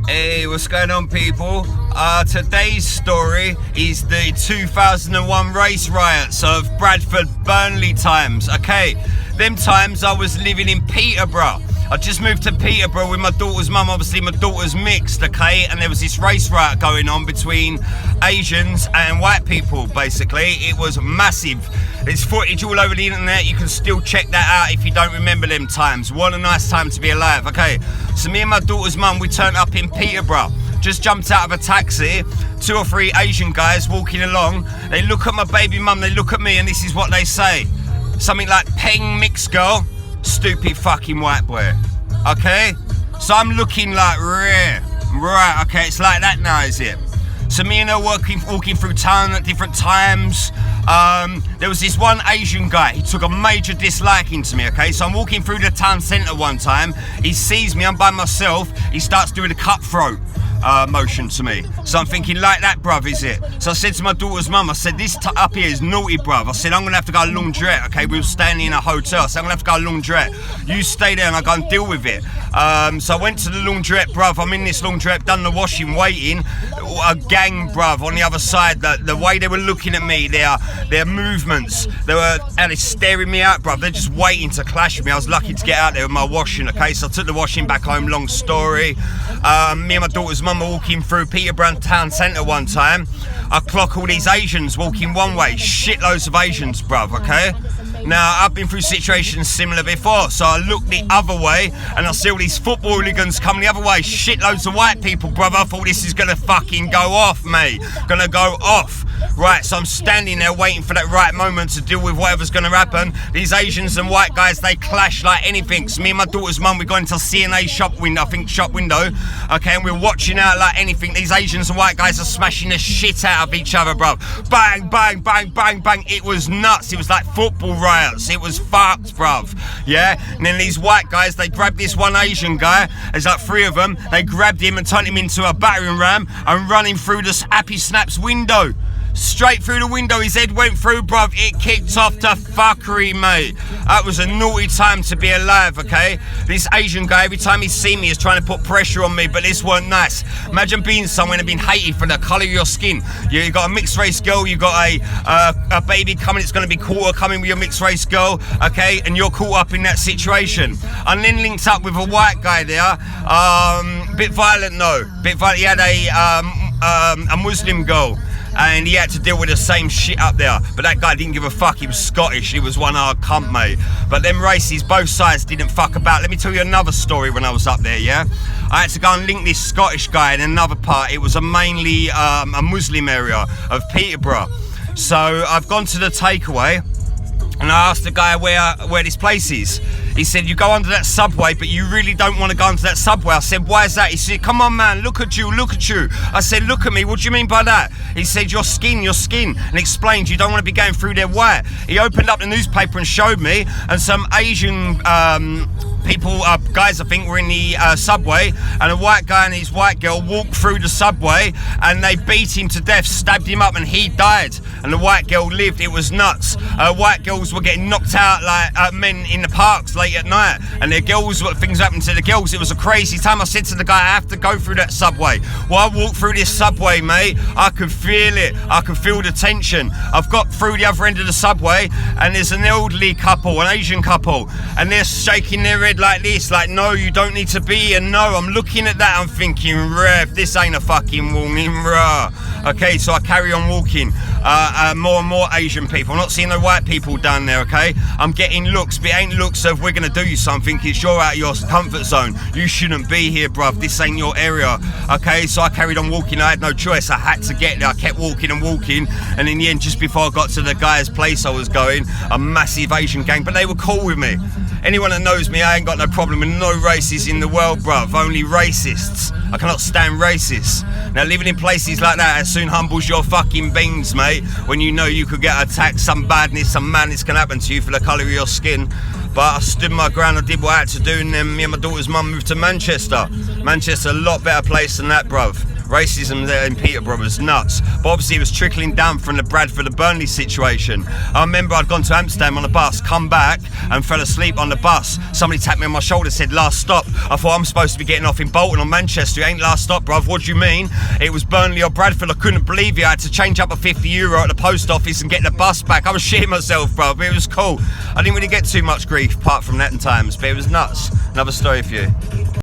Hey, what's going on, people? Today's story is the 2001 race riots of Bradford Burnley times. Okay, them times I was living in Peterborough. I just moved to Peterborough with my daughter's mum. Obviously, my daughter's mixed, okay? And there was this race riot going on between Asians and white people, basically. It was massive. There's footage all over the internet. You can still check that out if you don't remember them times. What a nice time to be alive. Okay, so me and my daughter's mum, we turned up in Peterborough. Just jumped out of a taxi. 2 or 3 Asian guys walking along. They look at my baby mum, they look at me, and this is what they say. Something like, "Peng mixed girl, stupid fucking white boy." Okay? So I'm looking like, right, okay, it's like that now, is it? So me and her walking through town at different times. There was this one Asian guy, he took a major disliking to me, okay? So I'm walking through the town centre one time, he sees me, I'm by myself, he starts doing a cutthroat motion to me. So I'm thinking, like that, bruv, is it? So I said to my daughter's mum, I said, this up here is naughty, bruv. I said, I'm gonna have to go to laundrette, okay? We were staying in a hotel, so I'm gonna have to go to laundrette. You stay there and I go and deal with it. So I went to the laundrette, bruv. I'm in this laundrette, done the washing, waiting. A gang, bruv, on the other side. The way they were looking at me, their movements, and they're staring me out, bruv. They're just waiting to clash with me. I was lucky to get out there with my washing, okay? So I took the washing back home, long story. Me and my daughter's mum were walking through Peterborough town centre one time. I clock all these Asians walking one way, shitloads of Asians, bruv, okay? Now, I've been through situations similar before, so I look the other way and I see all these football hooligans coming the other way, shitloads of white people, bruv. I thought this is gonna fucking go off, mate. Gonna go off. Right, so I'm standing there waiting for that right moment to deal with whatever's gonna happen. These Asians and white guys, they clash like anything. So me and my daughter's mum, we got into CNA shop window, okay, and we're watching out like anything. These Asians and white guys are smashing the shit out of each other, bruv. Bang, bang, bang, bang, bang. It was nuts. It was like football riots. It was fucked, bruv. Yeah? And then these white guys, they grabbed this one Asian guy. There's like 3 of them. They grabbed him and turned him into a battering ram and run him through the Happy Snaps window. Straight through the window, his head went through, bruv. It kicked off to fuckery, mate. That was a naughty time to be alive, okay? This Asian guy, every time he's seen me, is trying to put pressure on me, but this weren't nice. Imagine being somewhere and being hated for the colour of your skin. You got a mixed race girl, you got a baby coming, it's going to be quarter coming with your mixed race girl, okay? And you're caught up in that situation. And then linked up with a white guy there, bit violent though, He had a Muslim girl. And he had to deal with the same shit up there. But that guy didn't give a fuck, he was Scottish, he was one hard cunt, mate. But them races, both sides didn't fuck about. Let me tell you another story when I was up there, yeah? I had to go and link this Scottish guy in another part. It was mainly a Muslim area of Peterborough. So I've gone to the takeaway and I asked the guy where this place is. He said, you go under that subway, but you really don't want to go under that subway. I said, why is that? He said, come on, man, look at you. I said, look at me, what do you mean by that? He said, your skin, and explained you don't want to be going through there white. He opened up the newspaper and showed me, and some Asian people, guys I think, were in the subway, and a white guy and his white girl walked through the subway, and they beat him to death, stabbed him up, and he died, and the white girl lived. It was nuts. White girls were getting knocked out like men in the parks late at night, and their girls, things happened to the girls. It was a crazy time. I said to the guy, I have to go through that subway. Well, I walked through this subway, mate, I could feel it. I could feel the tension. I've got through the other end of the subway, and there's an elderly couple, an Asian couple, and they're shaking their head like this, like, no, you don't need to be here. No, I'm looking at that, I'm thinking, Rev, this ain't a fucking warning, rah. Okay, so I carry on walking. More and more Asian people. I'm not seeing no white people down there, okay? I'm getting looks, but it ain't looks of we're gonna do you something. It's you're out of your comfort zone. You shouldn't be here, bruv. This ain't your area. Okay, so I carried on walking. I had no choice. I had to get there. I kept walking and walking, and in the end, just before I got to the guy's place I was going, a massive Asian gang, but they were cool with me. Anyone that knows me, I ain't got no problem with no races in the world, bruv. Only racists. I cannot stand racists. Now, living in places like that, it soon humbles your fucking beans, mate, when you know you could get attacked, some badness, some madness can happen to you for the colour of your skin. But I stood my ground, I did what I had to do, and then me and my daughter's mum moved to Manchester. Manchester, a lot better place than that, bruv. Racism there in Peterborough was nuts. But obviously it was trickling down from the Bradford Burnley situation. I remember I'd gone to Amsterdam on a bus, come back and fell asleep on the bus. Somebody tapped me on my shoulder, said last stop. I thought, I'm supposed to be getting off in Bolton or Manchester. It ain't last stop, bruv. What do you mean? It was Burnley or Bradford. I couldn't believe it. I had to change up a €50 at the post office and get the bus back. I was shitting myself, bruv. It was cool. I didn't really get too much grief apart from that in times, but it was nuts. Another story for you.